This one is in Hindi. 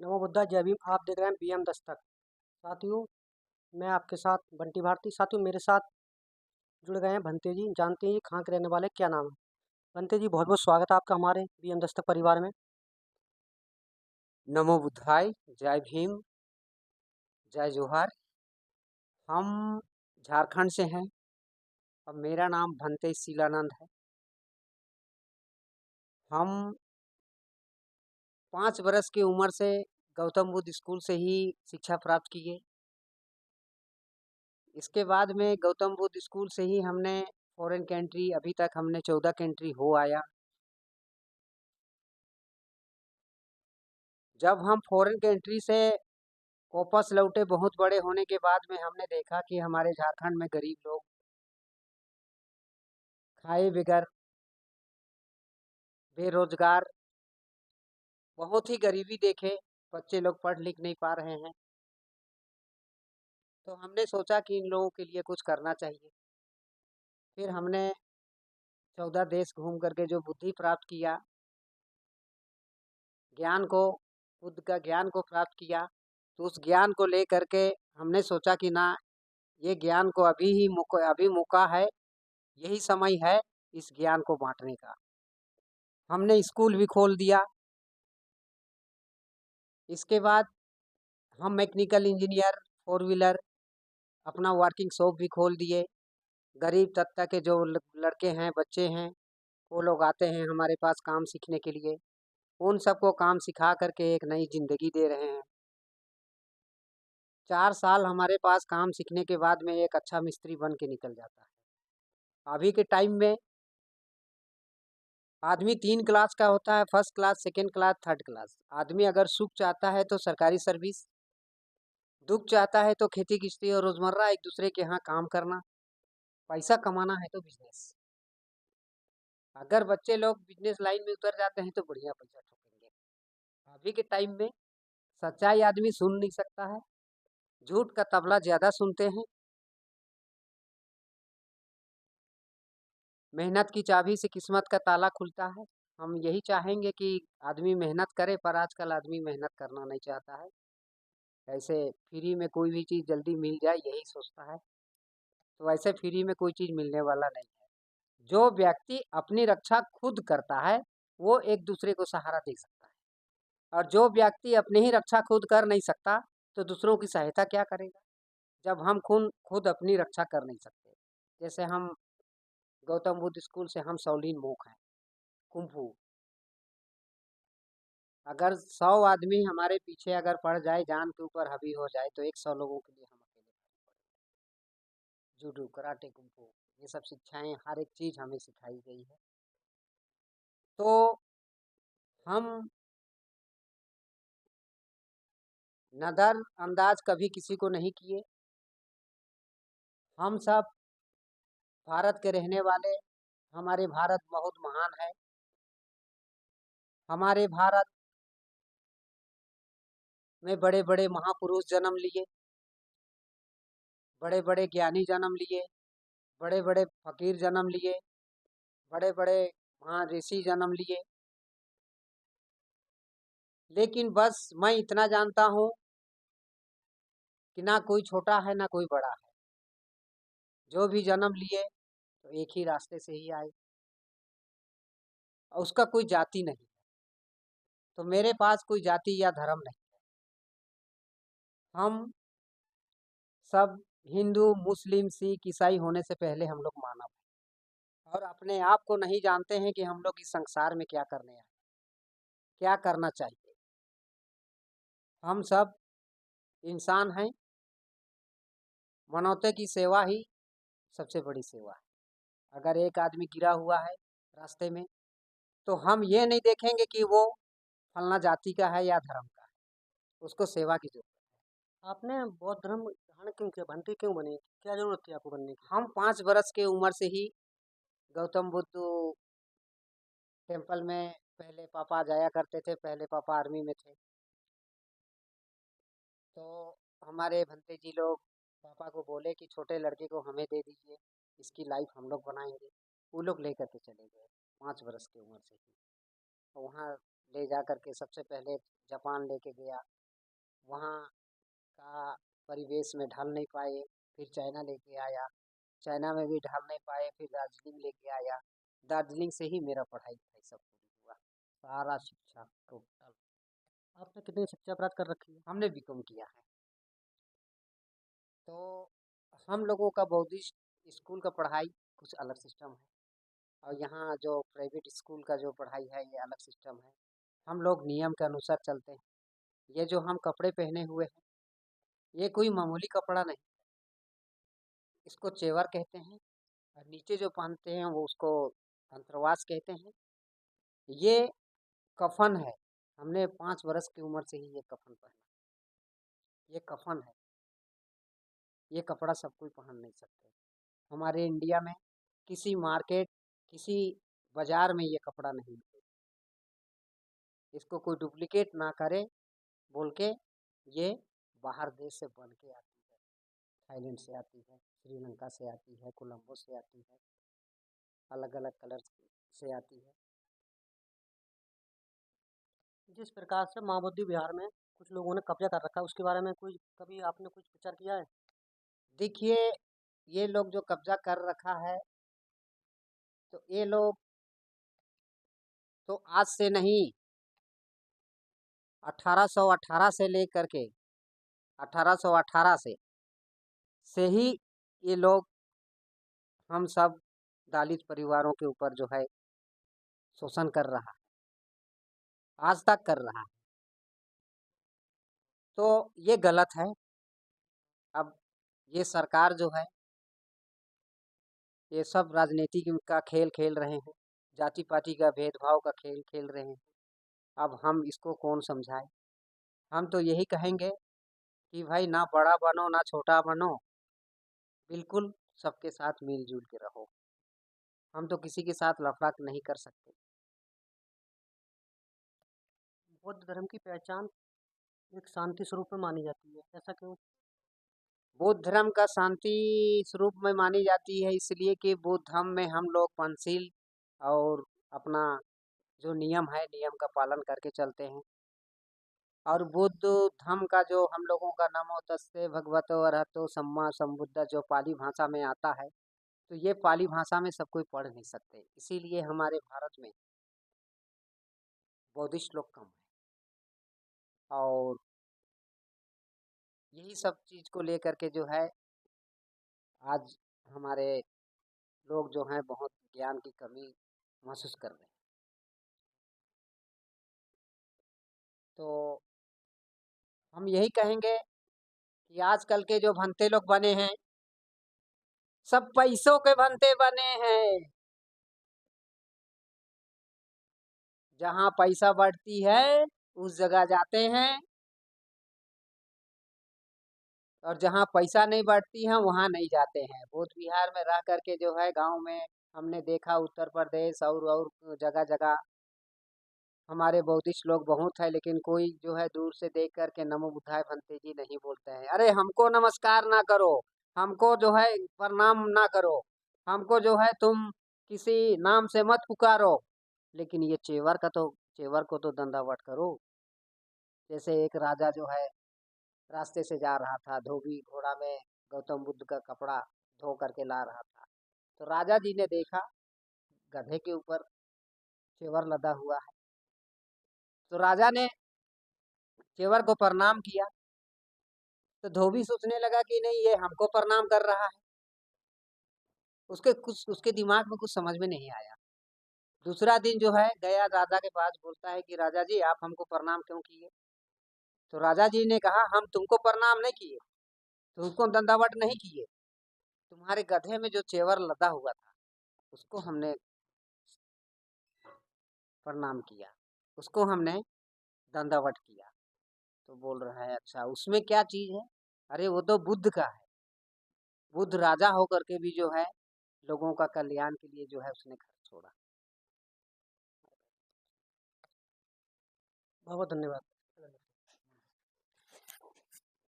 नमो बुद्धा जय भीम। आप देख रहे हैं पीएम दस्तक। साथियों, मैं आपके साथ बंटी भारती। साथियों, मेरे साथ जुड़ गए हैं भंते जी। जानते हैं ये कहाँ के रहने वाले, क्या नाम है? भंते जी, बहुत बहुत स्वागत है आपका हमारे पीएम दस्तक परिवार में। नमो बुद्धाय, जय भीम, जय जोहार। हम झारखंड से हैं और मेरा नाम भंते शीलानंद है। हम 5 बरस की उम्र से गौतम बुद्ध स्कूल से ही शिक्षा प्राप्त किए। इसके बाद में गौतम बुद्ध स्कूल से ही हमने फॉरेन कंट्री, अभी तक हमने 14 कंट्री हो आया। जब हम फॉरेन कंट्री से वापस लौटे बहुत बड़े होने के बाद में, हमने देखा कि हमारे झारखंड में गरीब लोग खाए बगैर बेरोजगार, बहुत ही गरीबी देखे। बच्चे लोग पढ़ लिख नहीं पा रहे हैं। तो हमने सोचा कि इन लोगों के लिए कुछ करना चाहिए। फिर हमने 14 देश घूम करके जो बुद्धि प्राप्त किया, ज्ञान को, बुद्ध का ज्ञान को प्राप्त किया, तो उस ज्ञान को ले करके हमने सोचा कि ना, ये ज्ञान को अभी मौका है, यही समय है इस ज्ञान को बांटने का। हमने स्कूल भी खोल दिया। इसके बाद हम मैकेनिकल इंजीनियर, फोर व्हीलर, अपना वर्किंग शॉप भी खोल दिए। गरीब तबका के जो लड़के हैं, बच्चे हैं, वो लोग आते हैं हमारे पास काम सीखने के लिए। उन सबको काम सिखा करके एक नई जिंदगी दे रहे हैं। 4 साल हमारे पास काम सीखने के बाद में एक अच्छा मिस्त्री बन के निकल जाता है। अभी के टाइम में आदमी 3 क्लास का होता है, first class, second class, third class. आदमी अगर सुख चाहता है तो सरकारी सर्विस, दुख चाहता है तो खेती किस्ती और रोजमर्रा एक दूसरे के यहाँ काम करना, पैसा कमाना है तो बिजनेस। अगर बच्चे लोग बिजनेस लाइन में उतर जाते हैं तो बढ़िया पैसा ठोकेंगे। अभी के टाइम में सच्चाई आदमी सुन नहीं सकता है, झूठ का तबला ज्यादा सुनते हैं। मेहनत की चाबी से किस्मत का ताला खुलता है। हम यही चाहेंगे कि आदमी मेहनत करे, पर आजकल आदमी मेहनत करना नहीं चाहता है। ऐसे फ्री में कोई भी चीज़ जल्दी मिल जाए यही सोचता है। तो ऐसे फ्री में कोई चीज़ मिलने वाला नहीं है। जो व्यक्ति अपनी रक्षा खुद करता है वो एक दूसरे को सहारा दे सकता है, और जो व्यक्ति अपनी ही रक्षा खुद कर नहीं सकता तो दूसरों की सहायता क्या करेगा, जब हम खुद खुद अपनी रक्षा कर नहीं सकते। जैसे हम गौतम बुद्ध स्कूल से हम शाओलिन मोंक हैं, कुंफू। अगर 100 आदमी हमारे पीछे अगर पड़ जाए, जान के ऊपर हावी हो जाए, तो 100 लोगों के लिए हम अकेले भारी पड़ेंगे। जूडो, कराटे, कुंफू, ये सब शिक्षाएं, हर एक चीज हमें सिखाई गई है। तो हम नजर अंदाज कभी किसी को नहीं किए। हम सब भारत के रहने वाले, हमारे भारत बहुत महान है। हमारे भारत में बड़े बड़े महापुरुष जन्म लिए, बड़े बड़े ज्ञानी जन्म लिए, बड़े बड़े फकीर जन्म लिए, बड़े बड़े महाऋषि जन्म लिए। लेकिन बस मैं इतना जानता हूँ कि ना कोई छोटा है ना कोई बड़ा है। जो भी जन्म लिए तो एक ही रास्ते से ही आए, और उसका कोई जाति नहीं। तो मेरे पास कोई जाति या धर्म नहीं। हम सब हिंदू, मुस्लिम, सिख, ईसाई होने से पहले हम लोग मानव हैं, और अपने आप को नहीं जानते हैं कि हम लोग इस संसार में क्या करने आए, क्या करना चाहिए। हम सब इंसान हैं। मानवता की सेवा ही सबसे बड़ी सेवा है। अगर एक आदमी गिरा हुआ है रास्ते में, तो हम ये नहीं देखेंगे कि वो फलना जाति का है या धर्म का है, उसको सेवा की जरूरत है। आपने बौद्ध धर्म ग्रहण क्यों किया? भंते क्यों बने? क्या जरूरत थी आपको बनने की? हम 5 बरस के उम्र से ही गौतम बुद्ध टेम्पल में, पहले पापा जाया करते थे, पहले पापा आर्मी में थे। तो हमारे भंते जी लोग पापा को बोले कि छोटे लड़के को हमें दे दीजिए, इसकी लाइफ हम लोग बनाएंगे। वो लोग लेकर के चले गए 5 बरस की उम्र से ही। तो वहाँ ले जा करके सबसे पहले जापान लेके गया, वहाँ का परिवेश में ढल नहीं पाए, फिर चाइना लेके आया, चाइना में भी ढल नहीं पाए, फिर दार्जिलिंग लेके आया। दार्जिलिंग से ही मेरा पढ़ाई लिखाई सब पूरी हुआ, सारा शिक्षा टोटल। आपने कितनी शिक्षा प्राप्त कर रखी है? हमने बीकॉम किया है। तो हम लोगों का बौद्धिस्ट स्कूल का पढ़ाई कुछ अलग सिस्टम है, और यहाँ जो प्राइवेट स्कूल का जो पढ़ाई है ये अलग सिस्टम है। हम लोग नियम के अनुसार चलते हैं। ये जो हम कपड़े पहने हुए हैं, ये कोई मामूली कपड़ा नहीं, इसको चेवर कहते हैं, और नीचे जो पहनते हैं वो उसको अंतरवास कहते हैं। ये कफन है, हमने 5 वर्ष की उम्र से ही ये कफन पहना, ये कफन है, ये कपड़ा सब कोई पहन नहीं सकते। हमारे इंडिया में किसी मार्केट, किसी बाजार में ये कपड़ा नहीं मिलेगा, इसको कोई डुप्लीकेट ना करे बोल के ये बाहर देश से बन के आती है, थाईलैंड से आती है, श्रीलंका से आती है, कोलंबो से आती है, अलग अलग कलर से आती है। जिस प्रकार से माँ बोधी बिहार में कुछ लोगों ने कब्जा कर रखा है, उसके बारे में कोई कभी आपने कुछ विचार किया है? देखिए, ये लोग जो कब्जा कर रखा है, तो ये लोग तो आज से नहीं, 1818 से लेकर के 1818 से ही ये लोग हम सब दलित परिवारों के ऊपर जो है शोषण कर रहा है, आज तक कर रहा है। तो ये गलत है। अब ये सरकार जो है ये सब राजनीति का खेल खेल रहे हैं, जाति पाति का भेदभाव का खेल खेल रहे हैं। अब हम इसको कौन समझाए? हम तो यही कहेंगे कि भाई ना बड़ा बनो ना छोटा बनो, बिल्कुल सबके साथ मिलजुल के रहो। हम तो किसी के साथ लफड़ा नहीं कर सकते। बौद्ध धर्म की पहचान एक शांति स्वरूप में मानी जाती है, ऐसा क्यों? बौद्ध धर्म का शांति स्वरूप में मानी जाती है इसलिए कि बौद्ध धर्म में हम लोग पंचशील और अपना जो नियम है, नियम का पालन करके चलते हैं। और बुद्ध धर्म का जो हम लोगों का नमो तस्से भगवतो अरहतो सम्मा संबुद्ध जो पाली भाषा में आता है, तो ये पाली भाषा में सब कोई पढ़ नहीं सकते, इसीलिए हमारे भारत में बौद्धिस्ट लोग कम है। और यही सब चीज को लेकर के जो है आज हमारे लोग जो हैं बहुत ज्ञान की कमी महसूस कर रहे हैं। तो हम यही कहेंगे कि आजकल के जो भंते लोग बने हैं, सब पैसों के भंते बने हैं। जहाँ पैसा बढ़ती है उस जगह जाते हैं, और जहाँ पैसा नहीं बढ़ती है वहाँ नहीं जाते हैं। बौद्ध विहार में रह करके जो है गांव में हमने देखा, उत्तर प्रदेश और जगह जगह हमारे बौद्धिस्ट लोग बहुत है, लेकिन कोई जो है दूर से देख करके नमो बुद्धाय भंते जी नहीं बोलते हैं। अरे हमको नमस्कार ना करो, हमको जो है प्रणाम ना करो, हमको जो है तुम किसी नाम से मत पुकारो, लेकिन ये चेवर को तो दंडावत करो। जैसे एक राजा जो है रास्ते से जा रहा था, धोबी घोड़ा में गौतम बुद्ध का कपड़ा धो करके ला रहा था, तो राजा जी ने देखा गधे के ऊपर चेवर लदा हुआ है, तो राजा ने चेवर को प्रणाम किया। तो धोबी सोचने लगा कि नहीं ये हमको प्रणाम कर रहा है, उसके दिमाग में कुछ समझ में नहीं आया। दूसरा दिन जो है गया राजा के पास, बोलता है कि राजा जी आप हमको प्रणाम क्यों किए? तो राजा जी ने कहा हम तुमको प्रणाम नहीं किए, तुमको दंडावत नहीं किए, तुम्हारे गधे में जो चेवर लदा हुआ था उसको हमने प्रणाम किया, उसको हमने दंडावत किया। तो बोल रहा है अच्छा उसमें क्या चीज है? अरे वो तो बुद्ध का है, बुद्ध राजा होकर के भी जो है लोगों का कल्याण के लिए जो है उसने घर छोड़ा। बहुत बहुत धन्यवाद।